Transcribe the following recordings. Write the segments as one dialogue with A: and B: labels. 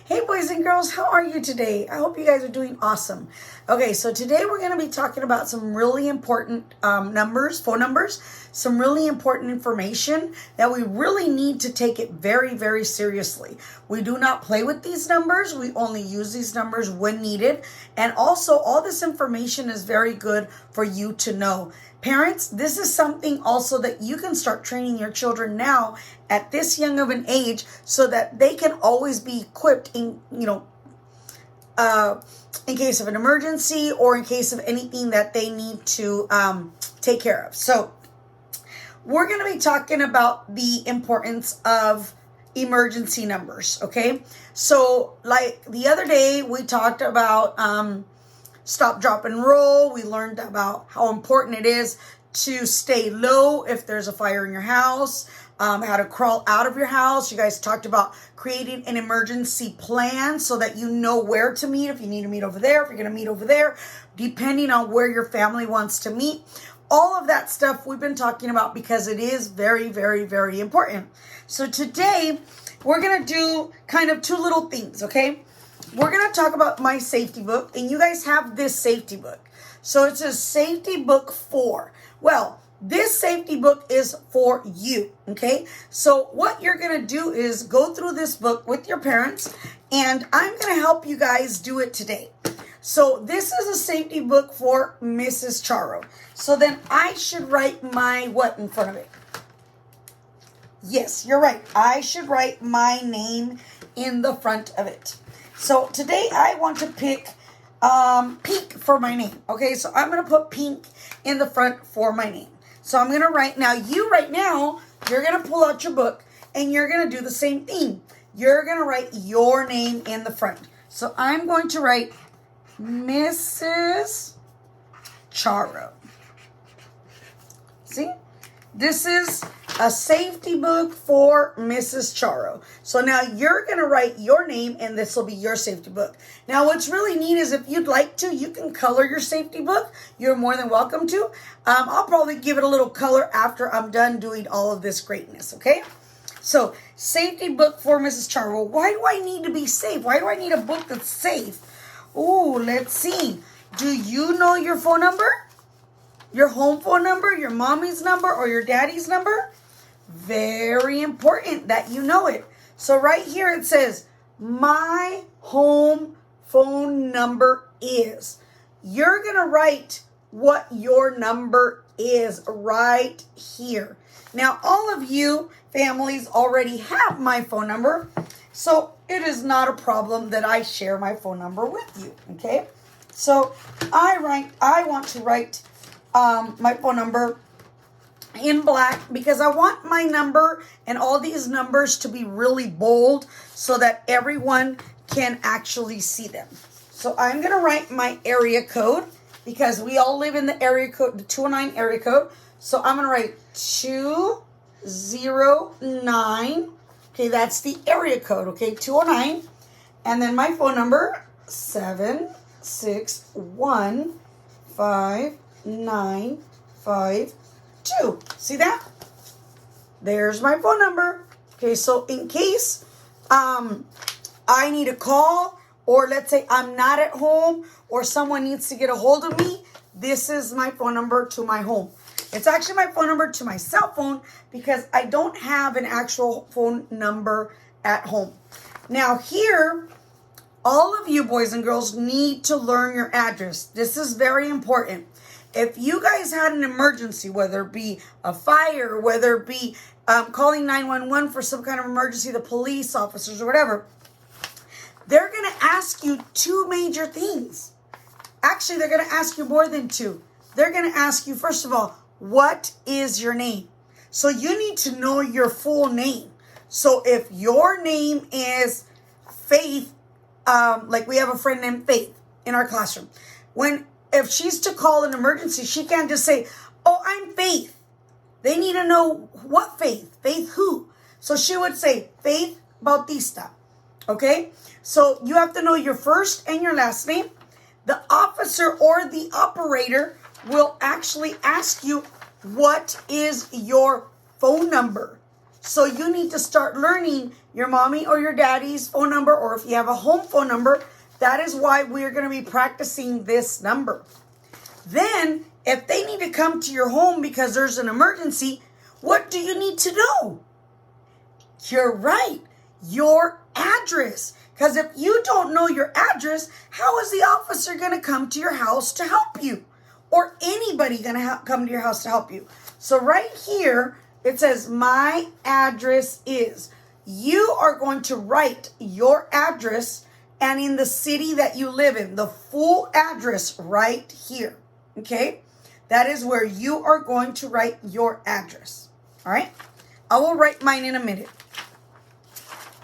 A: Hey boys and girls, how are you today? I hope you guys are doing awesome. Okay, so today we're going to be talking about some really important phone numbers, some really important information that we really need to take it very, very seriously. We do not play with these numbers. We only use these numbers when needed. And also, all this information is very good for you to know. Parents, this is something also that you can start training your children now at this young of an age so that they can always be equipped in case of an emergency or in case of anything that they need to take care of. So we're going to be talking about the importance of emergency numbers, okay? So like the other day we talked about stop, drop, and roll. We learned about how important it is to stay low if there's a fire in your house, how to crawl out of your house. You guys talked about creating an emergency plan so that you know where to meet, if you need to meet over there, if you're going to meet over there, depending on where your family wants to meet. All of that stuff we've been talking about because it is very, very, very important. So today we're going to do kind of two little things, okay? We're going to talk about my safety book, and you guys have this safety book. So it's a safety book 4. Well, this safety book is for you, okay? So what you're going to do is go through this book with your parents, and I'm going to help you guys do it today. So this is a safety book for Mrs. Charo. So then I should write my what in front of it? Yes, you're right. I should write my name in the front of it. So today I want to pick pink for my name. Okay, so I'm going to put pink in the front for my name. So I'm going to write, now you're going to pull out your book and you're going to do the same thing. You're going to write your name in the front. So I'm going to write Mrs. Charo. See? This is a safety book for Mrs. Charo. So now you're going to write your name and this will be your safety book. Now what's really neat is if you'd like to, you can color your safety book. You're more than welcome to. I'll probably give it a little color after I'm done doing all of this greatness, okay? So safety book for Mrs. Charo. Why do I need to be safe? Why do I need a book that's safe? Oh, let's see. Do you know your phone number? Your home phone number, your mommy's number, or your daddy's number? Very important that you know it. So right here it says, my home phone number is. You're going to write what your number is right here. Now, all of you families already have my phone number, so it is not a problem that I share my phone number with you, okay? So I want to write my phone number in black because I want my number and all these numbers to be really bold so that everyone can actually see them. So I'm going to write my area code because we all live in the area code, the 209 area code. So I'm going to write 209. Okay, that's the area code, okay, 209. And then my phone number, 7615952. See that? There's my phone number. Okay, so in case I need a call, or let's say I'm not at home, or someone needs to get a hold of me, this is my phone number to my home. It's actually my phone number to my cell phone because I don't have an actual phone number at home. Now here, all of you boys and girls need to learn your address. This is very important. If you guys had an emergency, whether it be a fire, whether it be calling 911 for some kind of emergency, the police officers or whatever, they're going to ask you two major things. Actually, they're going to ask you more than two. They're going to ask you, first of all, what is your name? So you need to know your full name. So if your name is Faith, like we have a friend named Faith in our classroom, if she's to call an emergency, she can't just say, oh, I'm Faith. They need to know what Faith. Faith who? So she would say, Faith Bautista. Okay? So you have to know your first and your last name. The officer or the operator will actually ask you, what is your phone number? So you need to start learning your mommy or your daddy's phone number, or if you have a home phone number, that is why we're going to be practicing this number. Then, if they need to come to your home because there's an emergency, what do you need to know? You're right, your address. Because if you don't know your address, how is the officer going to come to your house to help you? Or anybody going to come to your house to help you? So right here, it says, my address is. You are going to write your address and in the city that you live in, the full address right here. Okay? That is where you are going to write your address. All right? I will write mine in a minute.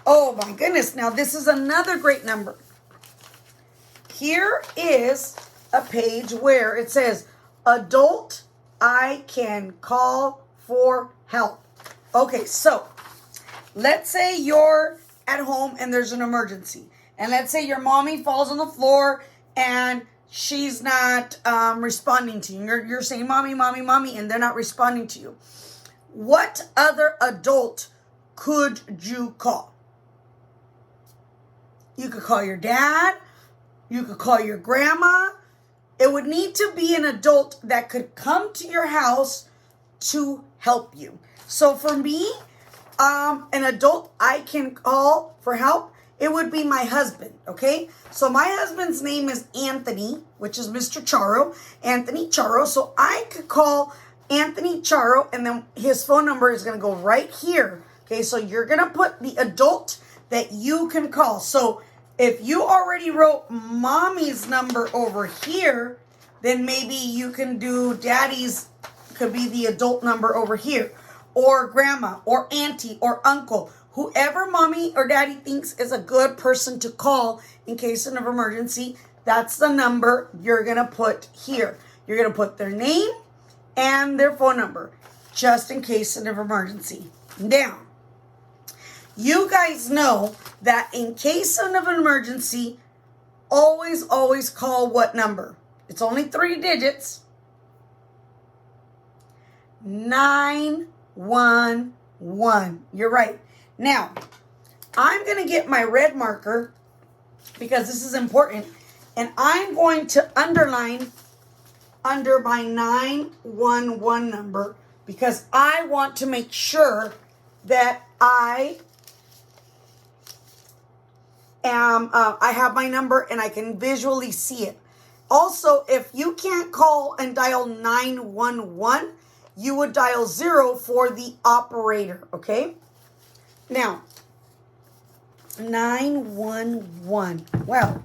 A: Oh my goodness. Now this is another great number. Here is a page where it says, adult, I can call for help. Okay, so let's say you're at home and there's an emergency. And let's say your mommy falls on the floor and she's not responding to you. You're saying, mommy, mommy, mommy, and they're not responding to you. What other adult could you call? You could call your dad. You could call your grandma. It would need to be an adult that could come to your house to help you. So for me, an adult I can call for help, it would be my husband, okay? So my husband's name is Anthony, which is Mr. Charo, Anthony Charo. So I could call Anthony Charo, and then his phone number is going to go right here. Okay, so you're going to put the adult that you can call. So if you already wrote mommy's number over here, then maybe you can do daddy's, could be the adult number over here, or grandma, or auntie, or uncle. Whoever mommy or daddy thinks is a good person to call in case of an emergency, that's the number you're going to put here. You're going to put their name and their phone number, just in case of an emergency. Now, you guys know that in case of an emergency, always call what number? It's only 3 digits. 911. You're right. Now, I'm going to get my red marker because this is important, and I'm going to underline under my 911 number because I want to make sure that I have my number and I can visually see it. Also, if you can't call and dial 911, you would dial 0 for the operator, okay? Now, 911. Well,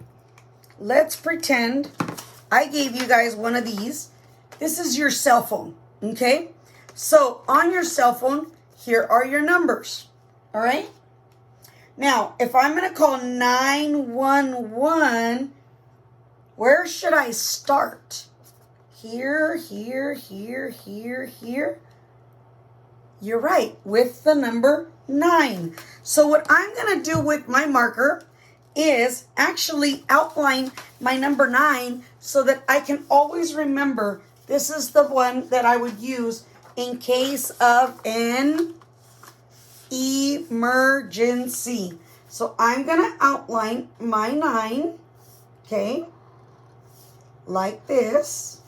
A: let's pretend I gave you guys one of these. This is your cell phone, okay? So, on your cell phone, here are your numbers, all right? Now, if I'm going to call 911, where should I start? Here. You're right, with the number 9. So what I'm going to do with my marker is actually outline my number 9 so that I can always remember this is the one that I would use in case of an emergency. So I'm going to outline my 9, okay, like this,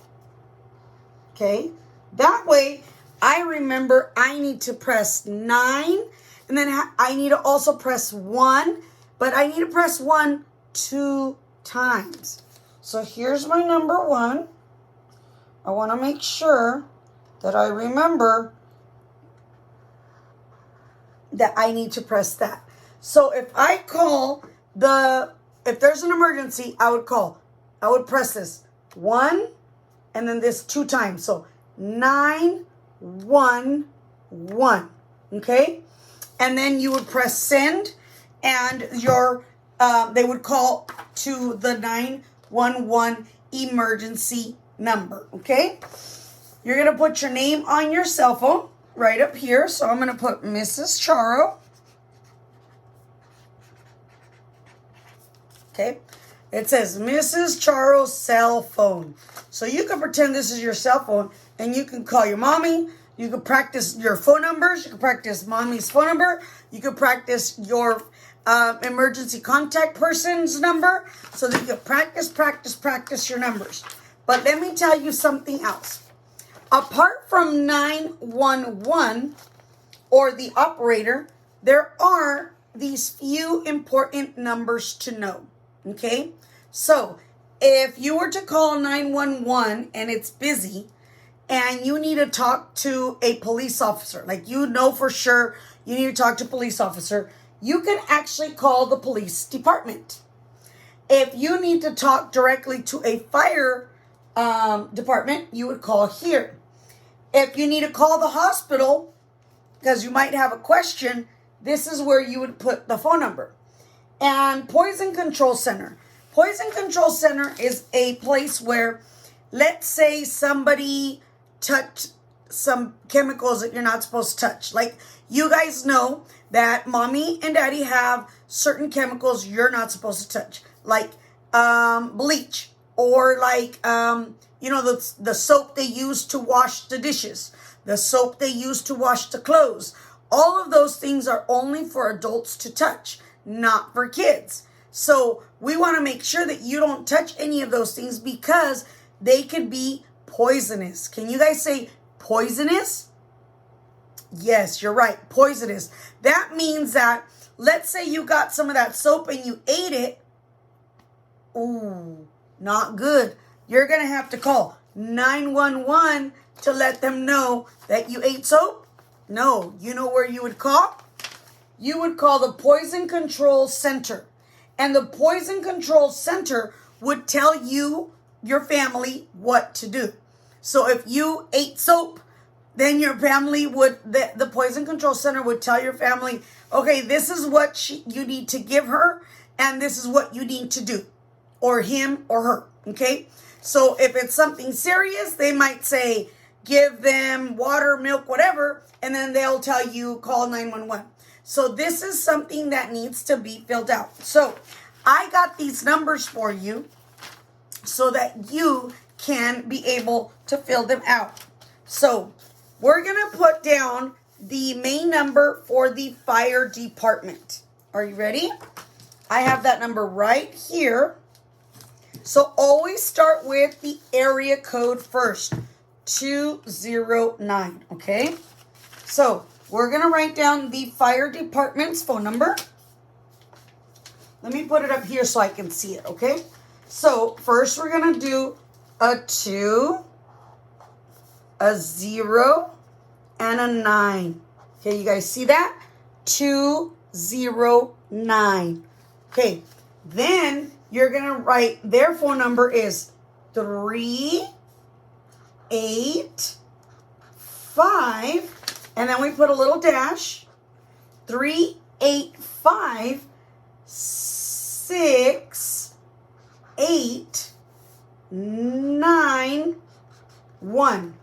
A: okay. That way I remember I need to press 9, and then I need to also press 1, but I need to press 1 2 times. So here's my number 1. I want to make sure that I remember that I need to press that. So if I call if there's an emergency, I would press this 1 and then this 2 times. So 911, okay? And then you would press send, and they would call to the 911 emergency number, okay? You're going to put your name on your cell phone right up here. So I'm going to put Mrs. Charo. Okay. It says Mrs. Charo's cell phone. So you can pretend this is your cell phone, and you can call your mommy, You could practice your phone numbers. You could practice mommy's phone number. You could practice your emergency contact person's number, so that you can practice your numbers. But let me tell you something else. Apart from 911 or the operator, there are these few important numbers to know. Okay? So, if you were to call 911 and it's busy and you need to talk to a police officer, like you know for sure you need to talk to a police officer, you can actually call the police department. If you need to talk directly to a fire department, you would call here. If you need to call the hospital because you might have a question, this is where you would put the phone number. And Poison Control Center. Poison Control Center is a place where, let's say somebody touched some chemicals that you're not supposed to touch. Like, you guys know that mommy and daddy have certain chemicals you're not supposed to touch. Like bleach, or like, the soap they use to wash the dishes, the soap they use to wash the clothes. All of those things are only for adults to touch, not for kids. So we want to make sure that you don't touch any of those things because they could be poisonous. Can you guys say poisonous? Yes, you're right. Poisonous. That means that, let's say you got some of that soap and you ate it. Ooh, not good. You're going to have to call 911 to let them know that you ate soap. No, you know where you would call? You would call the Poison Control Center. And the Poison Control Center would tell you, your family, what to do. So if you ate soap, then your family would, the Poison Control Center would tell your family, okay, this is what you need to give her, and this is what you need to do, or him or her, okay? So if it's something serious, they might say, give them water, milk, whatever, and then they'll tell you, call 911. So this is something that needs to be filled out. So I got these numbers for you so that you can be able to fill them out. So we're going to put down the main number for the fire department. Are you ready? I have that number right here. So always start with the area code first. 209, okay? So we're going to write down the fire department's phone number. Let me put it up here so I can see it, okay? So first we're going to do a 2, a 0, and a 9. Okay, you guys see that? 209. Okay, then you're going to write their phone number is 385, and then we put a little dash. 385 6891.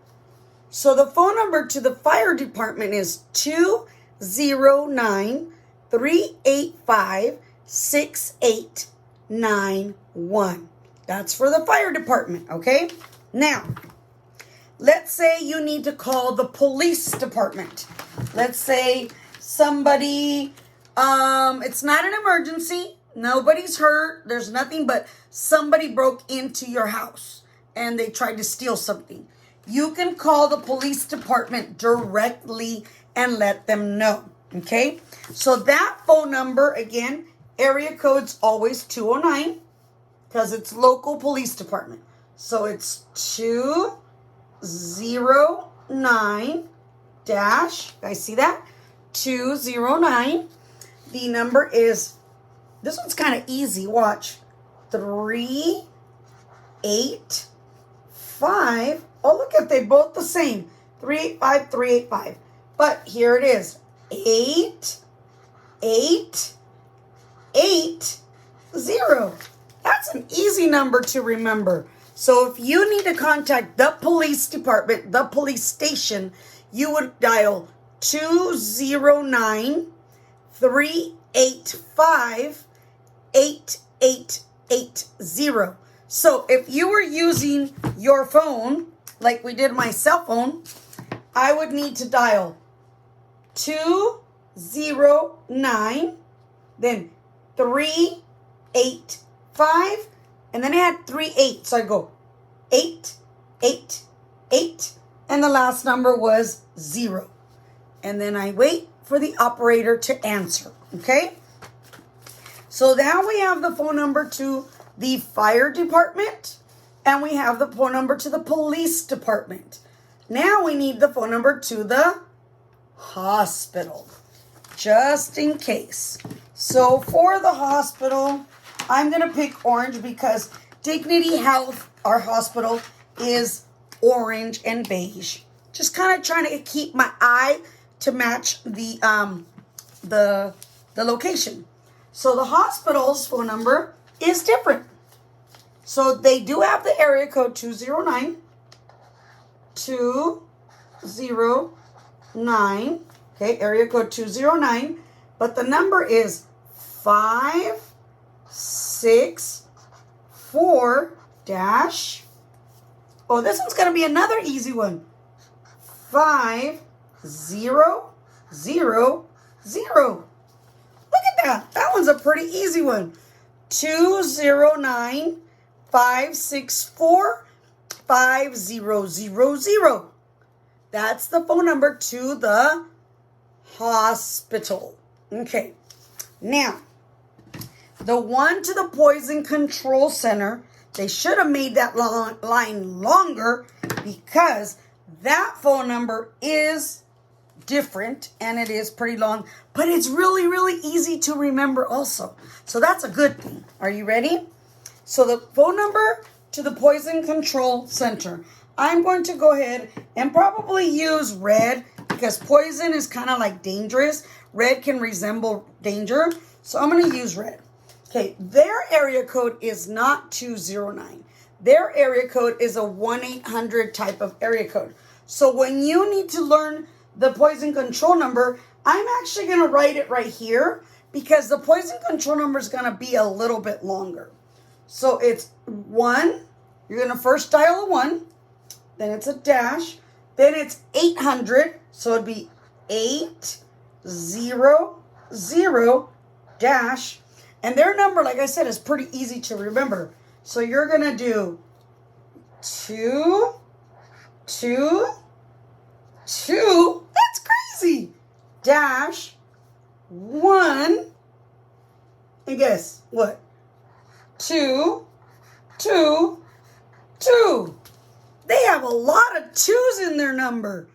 A: So the phone number to the fire department is 209-385-6891. That's for the fire department, okay? Now, let's say you need to call the police department. Let's say somebody, it's not an emergency. Nobody's hurt. There's nothing, but somebody broke into your house and they tried to steal something. You can call the police department directly and let them know, okay? So that phone number, again, area code's always 209 because it's local police department. So it's 209 dash, guys see that? 209. The number is, this one's kind of easy, watch. 385. Oh, look at, they both the same. 385, 385. But here it is. 880. That's an easy number to remember. So if you need to contact the police department, the police station, you would dial 209-385-8880. So if you were using your phone, like we did my cell phone, I would need to dial 209, then 385, and then I had 38. So I go 888, and the last number was 0. And then I wait for the operator to answer, okay? So now we have the phone number to the fire department, and we have the phone number to the police department. Now we need the phone number to the hospital, just in case. So for the hospital, I'm going to pick orange because Dignity Health, our hospital, is orange and beige. Just kind of trying to keep my eye to match the location. So the hospital's phone number is different. So they do have the area code 209. Okay, area code 209. But the number is 564 dash. Oh, this one's going to be another easy one. 5000. Look at that. That one's a pretty easy one. 209 564 5000. That's the phone number to the hospital. Okay. Now, the one to the Poison Control Center, they should have made that line longer because that phone number is different and it is pretty long, but it's really, really easy to remember also. So that's a good thing. Are you ready? So the phone number to the Poison Control Center. I'm going to go ahead and probably use red because poison is kind of like dangerous. Red can resemble danger. So I'm going to use red. Okay, their area code is not 209. Their area code is a 1-800 type of area code. So when you need to learn the poison control number, I'm actually going to write it right here because the poison control number is going to be a little bit longer. So it's 1. You're going to first dial a 1. Then it's a dash. Then it's 800. So it'd be 800 dash. And their number, like I said, is pretty easy to remember. So you're going to do 2. That's crazy. Dash 1. And guess what? 2. They have a lot of 2s in their number.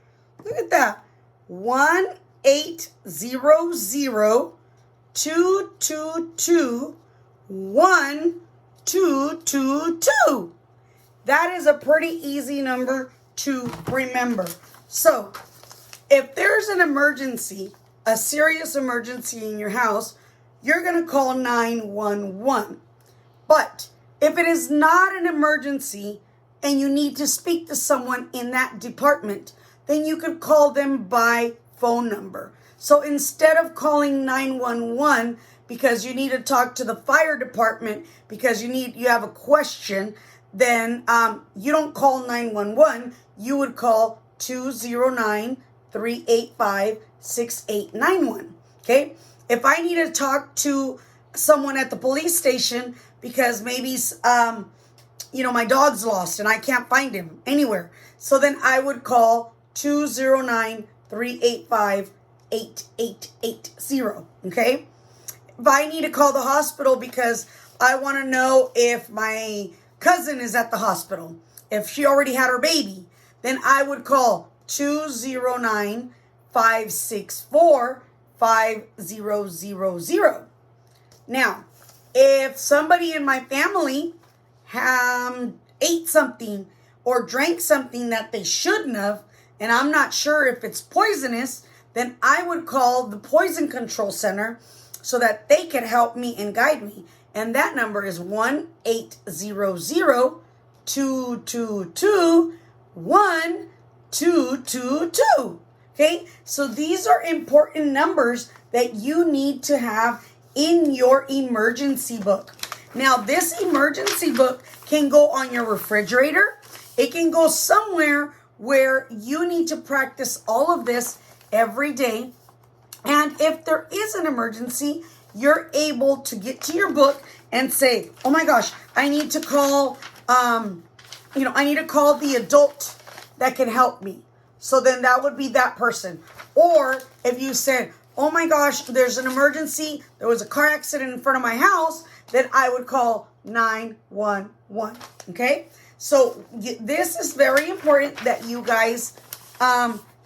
A: Look at that. 1-800-222-1222. That is a pretty easy number to remember. So, if there's an emergency, a serious emergency in your house, you're going to call 911. But if it is not an emergency and you need to speak to someone in that department, then you could call them by phone number. So instead of calling 911 because you need to talk to the fire department because you have a question, then you don't call 911. You would call 209-385-6891. Okay? If I need to talk to someone at the police station because maybe my dog's lost and I can't find him anywhere, so then I would call 209-385-8880. Okay? If I need to call the hospital because I want to know if my cousin is at the hospital, if she already had her baby, then I would call 209-564-5000. Now, if somebody in my family ate something or drank something that they shouldn't have, and I'm not sure if it's poisonous, then I would call the Poison Control Center so that they can help me and guide me. And that number is 1-800-222-1222. Okay? So these are important numbers that you need to have in your emergency book. Now, this emergency book can go on your refrigerator. It can go somewhere where you need to practice all of this every day. And if there is an emergency, you're able to get to your book and say, oh my gosh, I need to call, I need to call the adult that can help me. So then that would be that person. Or if you said, oh my gosh, there's an emergency, there was a car accident in front of my house, then I would call 911. Okay? So this is very important that you guys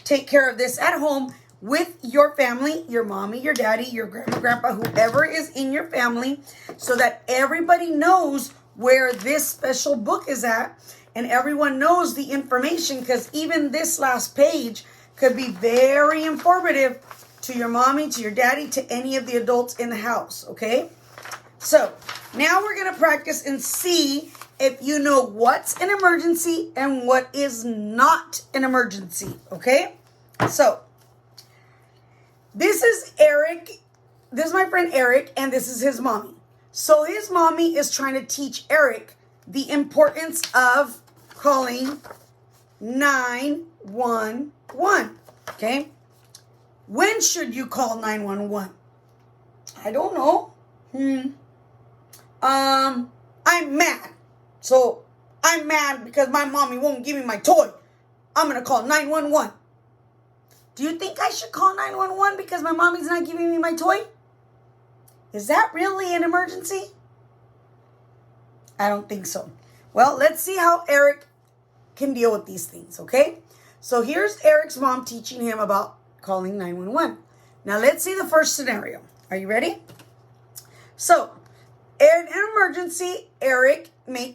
A: take care of this at home with your family, your mommy, your daddy, your grandma, grandpa, whoever is in your family, so that everybody knows where this special book is at and everyone knows the information, because even this last page could be very informative to your mommy, to your daddy, to any of the adults in the house, okay? So now we're going to practice and see if you know what's an emergency and what is not an emergency, okay? So this is Eric. This is my friend Eric, and this is his mommy. So his mommy is trying to teach Eric the importance of calling 911, okay? When should you call 911? I don't know. I'm mad. So I'm mad because my mommy won't give me my toy. I'm going to call 911. Do you think I should call 911 because my mommy's not giving me my toy? Is that really an emergency? I don't think so. Well, let's see how Eric can deal with these things, okay? So here's Eric's mom teaching him about calling 911. Now let's see the first scenario. Are you ready? So, in an emergency, Eric may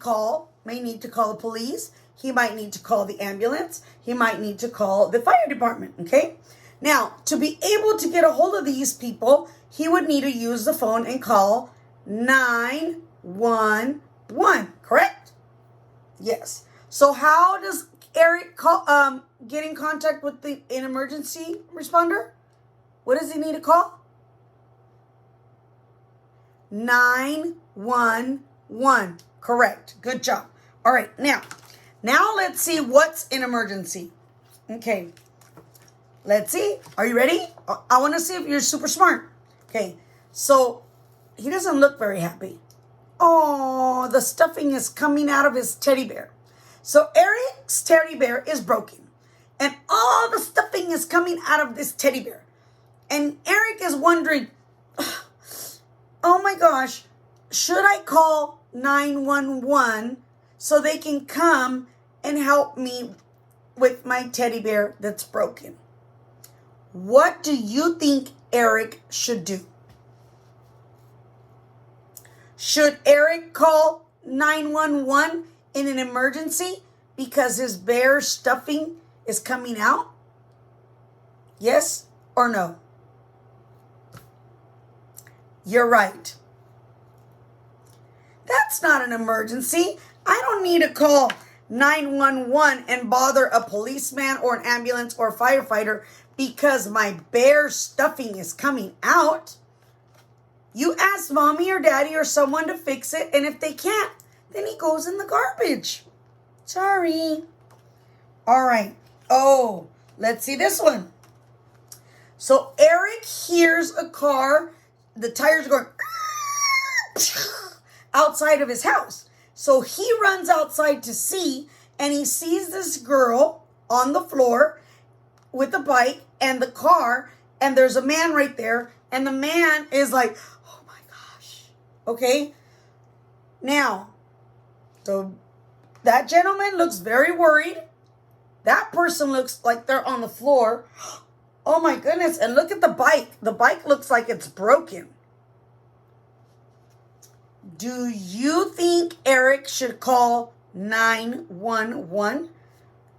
A: need to call the police. He might need to call the ambulance. He might need to call the fire department, okay? Now, to be able to get a hold of these people, he would need to use the phone and call 911, correct? Yes. So how does Eric get in contact with an emergency responder? What does he need to call? 911. Correct. Good job. All right. Now let's see what's an emergency. Okay. Let's see. Are you ready? I want to see if you're super smart. Okay. So he doesn't look very happy. Oh, the stuffing is coming out of his teddy bear. So Eric's teddy bear is broken. And all the stuffing is coming out of this teddy bear. And Eric is wondering, oh my gosh, should I call 911 so they can come and help me with my teddy bear that's broken? What do you think Eric should do? Should Eric call 911 in an emergency because his bear stuffing is coming out? Yes or no? You're right. That's not an emergency. I don't need to call 911 and bother a policeman or an ambulance or a firefighter because my bear stuffing is coming out. You ask mommy or daddy or someone to fix it, and if they can't, then he goes in the garbage. Sorry. All right. Oh, let's see this one. So Eric hears a car, the tires are going outside of his house. So he runs outside to see, and he sees this girl on the floor with the bike and the car, and there's a man right there, and the man is like, oh my gosh. Okay. Now, so that gentleman looks very worried. That person looks like they're on the floor. Oh my goodness. And look at the bike. The bike looks like it's broken. Do you think Eric should call 911?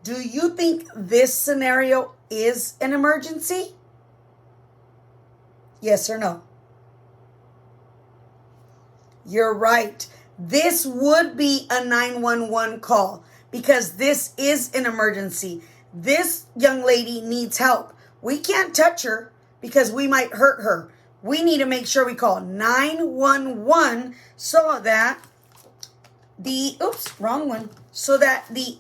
A: Do you think this scenario is an emergency? Yes or no? You're right. This would be a 911 call because this is an emergency. This young lady needs help. We can't touch her because we might hurt her. We need to make sure we call 911 so that so that the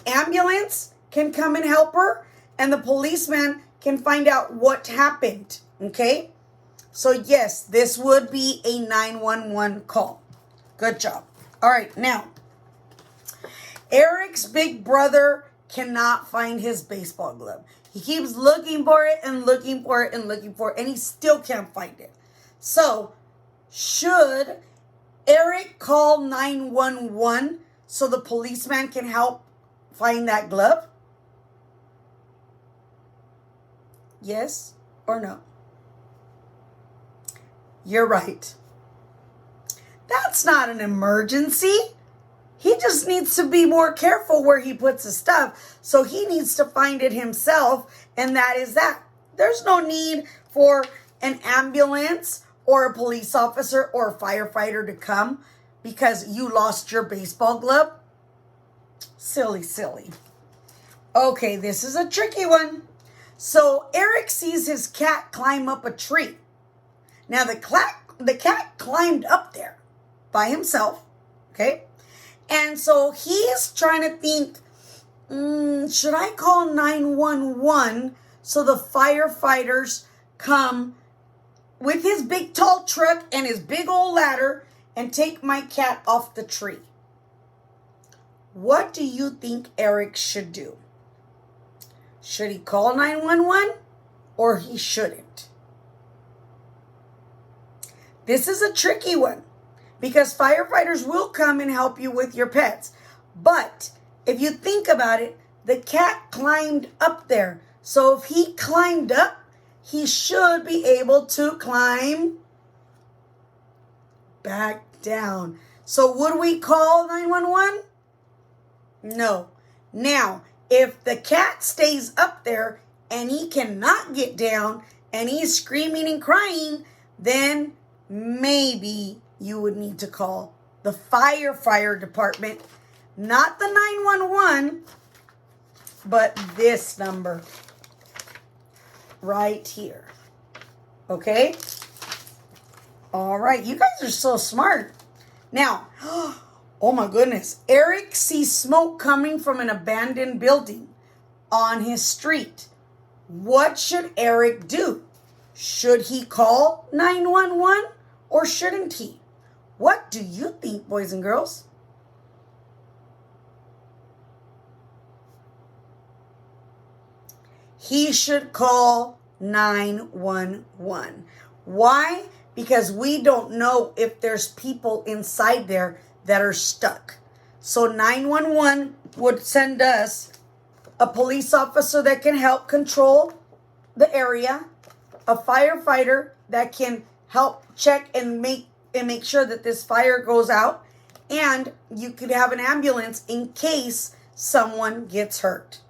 A: ambulance can come and help her, and the policeman can find out what happened, okay? So yes, this would be a 911 call. Good job. All right, now, Eric's big brother cannot find his baseball glove. He keeps looking for it and looking for it and looking for it, and he still can't find it. So, should Eric call 911 so the policeman can help find that glove? Yes or no? You're right. That's not an emergency. He just needs to be more careful where he puts his stuff. So he needs to find it himself. And that is that. There's no need for an ambulance or a police officer or a firefighter to come because you lost your baseball glove. Silly, silly. Okay, this is a tricky one. So Eric sees his cat climb up a tree. Now the cat climbed up there by himself. Okay. And so he's trying to think, should I call 911 so the firefighters come with his big tall truck and his big old ladder and take my cat off the tree? What do you think Eric should do? Should he call 911 or he shouldn't? This is a tricky one, because firefighters will come and help you with your pets. But if you think about it, the cat climbed up there. So if he climbed up, he should be able to climb back down. So would we call 911? No. Now, if the cat stays up there and he cannot get down and he's screaming and crying, then maybe you would need to call the fire department, not the 911, but this number right here. Okay? All right. You guys are so smart. Now, oh my goodness. Eric sees smoke coming from an abandoned building on his street. What should Eric do? Should he call 911 or shouldn't he? What do you think, boys and girls? He should call 911. Why? Because we don't know if there's people inside there that are stuck. So 911 would send us a police officer that can help control the area, a firefighter that can help check and make sure that this fire goes out, and you could have an ambulance in case someone gets hurt.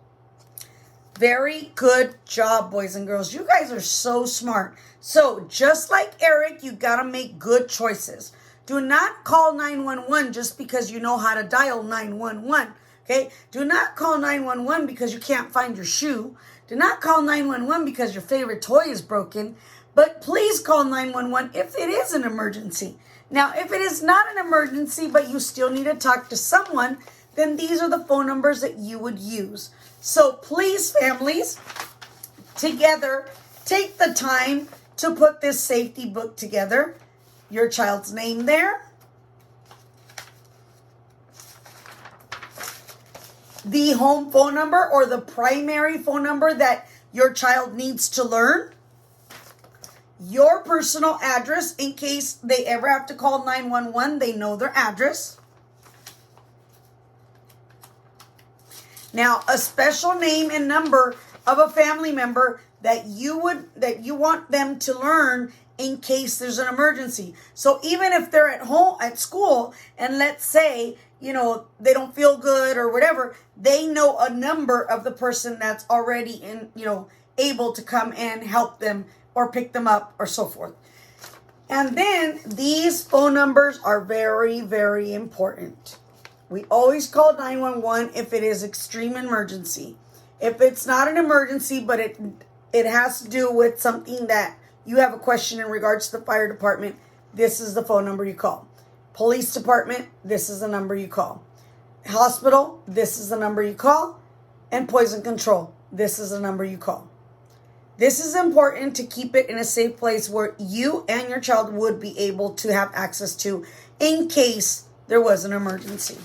A: Very good job, boys and girls. You guys are so smart. So just like Eric, you got to make good choices. Do not call 911 just because you know how to dial 911. Okay? Do not call 911 because you can't find your shoe. Do not call 911 because your favorite toy is broken. But please call 911 if it is an emergency. Now, if it is not an emergency, but you still need to talk to someone, then these are the phone numbers that you would use. So please, families, together, take the time to put this safety book together. Your child's name there. The home phone number or the primary phone number that your child needs to learn. Your personal address in case they ever have to call 911, they know their address. Now, a special name and number of a family member that you want them to learn in case there's an emergency. So even if they're at home, at school, and let's say, they don't feel good or whatever, they know a number of the person that's already able to come and help them or pick them up or so forth. And then these phone numbers are very, very important. We always call 911 if it is extreme emergency. If it's not an emergency, but it has to do with something that you have a question in regards to the fire department, this is the phone number you call. Police department, this is the number you call. Hospital, this is the number you call. and poison control, this is the number you call. This is important to keep it in a safe place where you and your child would be able to have access to in case there was an emergency.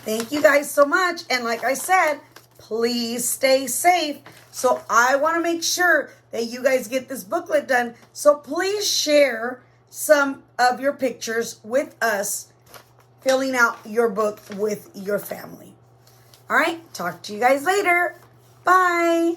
A: Thank you guys so much. And like I said, please stay safe. So I want to make sure that you guys get this booklet done. So please share some of your pictures with us filling out your book with your family. All right, talk to you guys later. Bye.